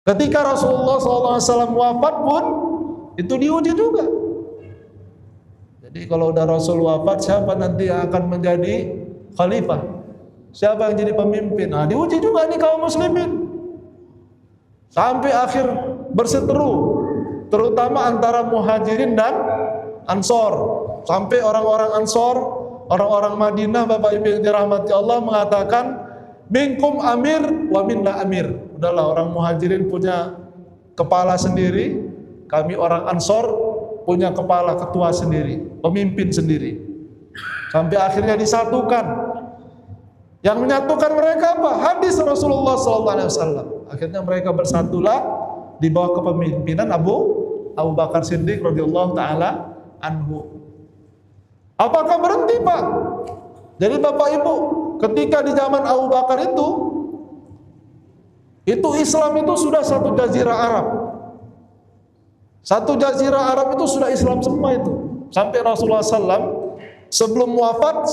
Ketika Rasulullah SAW wafat pun itu diuji juga. Jadi kalau udah Rasul wafat, siapa nanti yang akan menjadi khalifah? Siapa yang jadi pemimpin? Nah, diuji juga nih kaum muslimin. Sampai akhir berseteru, terutama antara muhajirin dan ansor. Sampai orang-orang ansor, orang-orang Madinah, Bapak Ibu yang dirahmati Allah, mengatakan, minkum amir wa minna amir. Udahlah, orang muhajirin punya kepala sendiri, kami orang ansor punya kepala ketua sendiri, pemimpin sendiri. Sampai akhirnya disatukan. Yang menyatukan mereka apa? Hadis Rasulullah SAW. Akhirnya mereka bersatulah di bawah kepemimpinan Abu Bakar Siddiq radhiyallahu taala anhu. Apakah berhenti, Pak? Jadi Bapak Ibu, ketika di zaman Abu Bakar itu Islam itu sudah satu jazirah Arab. Satu jazirah Arab itu sudah Islam semua itu. Sampai Rasulullah SAW sebelum wafat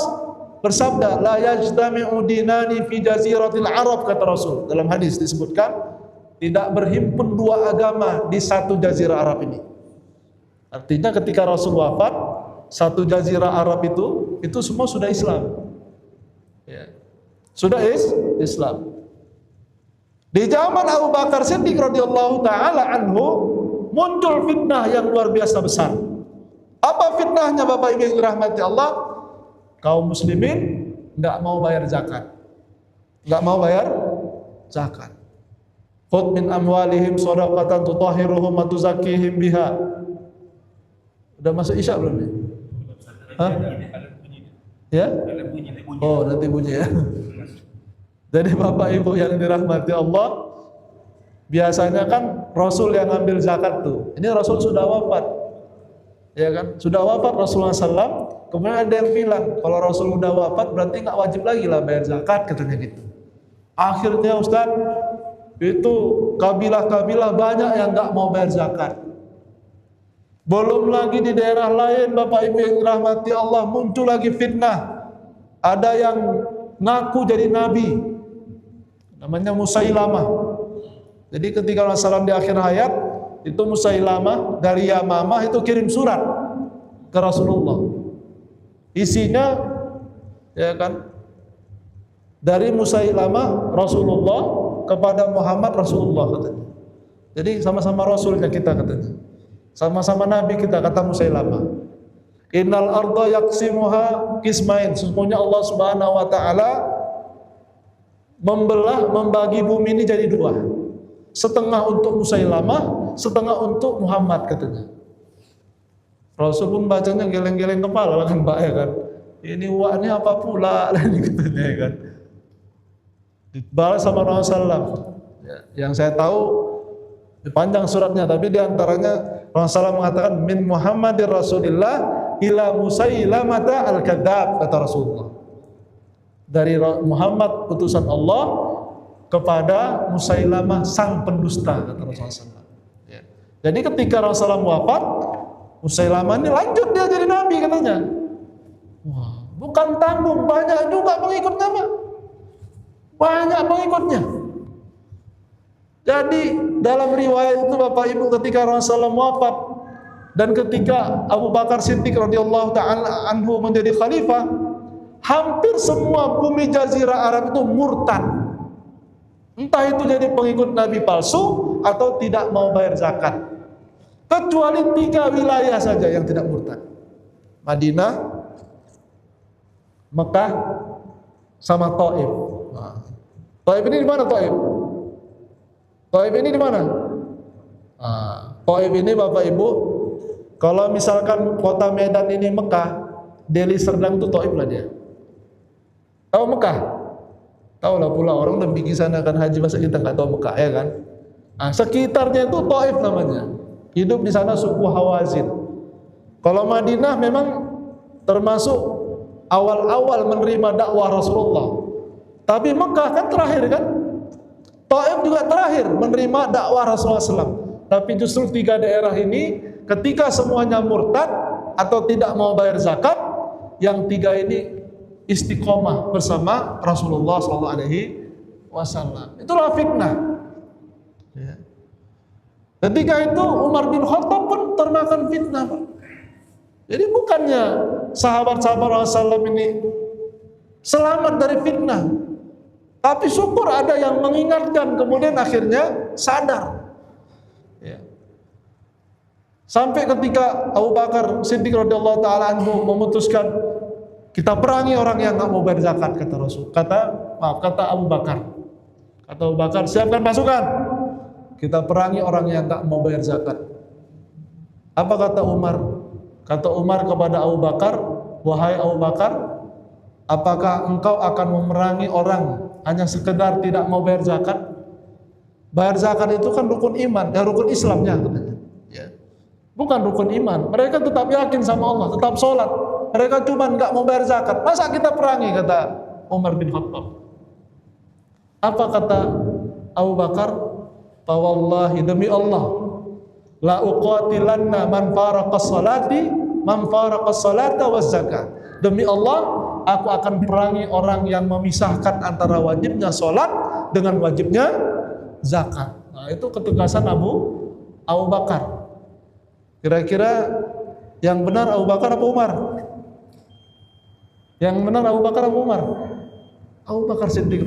bersabda, la yajtami'u dinani fi jaziratil Arab, kata Rasul. Dalam hadis disebutkan, tidak berhimpun dua agama di satu jazirah Arab ini. Artinya ketika Rasul wafat, satu jazirah Arab itu semua sudah Islam. Ya. Sudah Islam. Di zaman Abu Bakar Siddiq radhiyallahu taala anhu muncul fitnah yang luar biasa besar. Apa fitnahnya, Bapak Ibu yang dirahmati Allah? Kaum muslimin enggak mau bayar zakat. Enggak mau bayar zakat. Khudh min amwalihim shadaqatan tutahhiruhum wa tuzakkihim biha. Udah masuk Isya belum nih? Hah? Ya? Oh, nanti bunyi ya. Jadi Bapak Ibu yang dirahmati Allah, biasanya kan Rasul yang ambil zakat tuh. Ini Rasul sudah wafat, ya kan? Sudah wafat Rasulullah SAW. Kemudian ada yang bilang, kalau Rasul sudah wafat berarti nggak wajib lagi lah bayar zakat, katanya gitu. Akhirnya Ustaz, itu kabilah-kabilah banyak yang nggak mau bayar zakat. Belum lagi di daerah lain, Bapak Ibu yang dirahmati Allah, muncul lagi fitnah. Ada yang ngaku jadi nabi, namanya Musailamah. Jadi ketika Rasulullah SAW di akhir hayat, itu Musailamah dari Yamamah itu kirim surat ke Rasulullah. Isinya, ya kan, dari Musailamah Rasulullah kepada Muhammad Rasulullah, katanya. Jadi sama-sama Rasulnya kita, katanya. Sama-sama Nabi kita, kata Musailamah. Innal arda yaksimuha kismain. Sesungguhnya Allah Subhanahu wa taala membagi bumi ini jadi dua. Setengah untuk Musailamah, setengah untuk Muhammad, katanya. Rasul pun bacanya geleng-geleng kepala kan, Pak, ya kan. Ini ini apa pula katanya, ya kan. Dibalas sama Rasulullah SAW. Ya, yang saya tahu panjang suratnya, tapi diantaranya Rasulullah mengatakan min Muhammadir Rasulillah ila Musailamata al-Kadzab, kata Rasulullah. Dari Muhammad utusan Allah kepada Musailamah sang pendusta, kata Rasulullah SAW. Ya. Jadi ketika Rasulullah wafat, Musailamah ini lanjut dia jadi nabi, katanya. Wah, bukan tanggung, banyak juga pengikutnya, Pak. Banyak pengikutnya. Jadi dalam riwayat itu, Bapak Ibu, ketika Rasulullah wafat dan ketika Abu Bakar Siddiq radhiyallahu taala anhu menjadi khalifah, hampir semua bumi jazirah Arab itu murtad. Entah itu jadi pengikut Nabi palsu atau tidak mau bayar zakat. Kecuali 3 wilayah saja yang tidak murtad. Madinah, Mekah, sama Taif. Nah, Taif ini di mana Taif? Taif ini di mana? Taif ini, Bapak Ibu, kalau misalkan kota Medan ini Mekah, Deli Serdang itu Taif lah dia. Tahu Mekah? Tahu lah pula, orang udah pergi sana kan haji, masa kita nggak tahu Mekah, ya kan? Sekitarnya itu Taif namanya. Hidup di sana suku Hawazin. Kalau Madinah memang termasuk awal-awal menerima dakwah Rasulullah. Tapi Mekah kan terakhir kan? Taif juga terakhir menerima dakwah Rasulullah SAW. Tapi justru 3 daerah ini ketika semuanya murtad atau tidak mau bayar zakat, yang 3 ini istiqomah bersama Rasulullah SAW. Itulah fitnah. Ya. Ketika itu Umar bin Khattab pun termakan fitnah, Pak. Jadi bukannya sahabat-sahabat Rasulullah ini selamat dari fitnah, tapi syukur ada yang mengingatkan, kemudian akhirnya sadar. Ya. Sampai ketika Abu Bakar Siddiq radhiyallahu taala anhu memutuskan, kita perangi orang yang nggak mau bayar zakat, kata Rasul. Kata Abu Bakar. Kata Abu Bakar, siapkan pasukan. Kita perangi orang yang nggak mau bayar zakat. Apa kata Umar? Kata Umar kepada Abu Bakar, wahai Abu Bakar, apakah engkau akan memerangi orang hanya sekedar tidak mau bayar zakat? Bayar zakat itu kan rukun iman, rukun Islamnya katanya. Ya. Bukan rukun iman. Mereka tetap yakin sama Allah, tetap sholat. Mereka cuma nggak mau bayar zakat. Masa kita perangi, kata Umar bin Khattab. Apa kata Abu Bakar? Wallahi, demi Allah, la uqatilanna man faraqas salata waz zakat. Demi Allah, aku akan perangi orang yang memisahkan antara wajibnya sholat dengan wajibnya zakat. Nah, itu ketegasan Abu Bakar. Kira-kira yang benar Abu Bakar apa Umar? Yang benar Abu Bakar apa Umar? Abu Bakar Siddiq.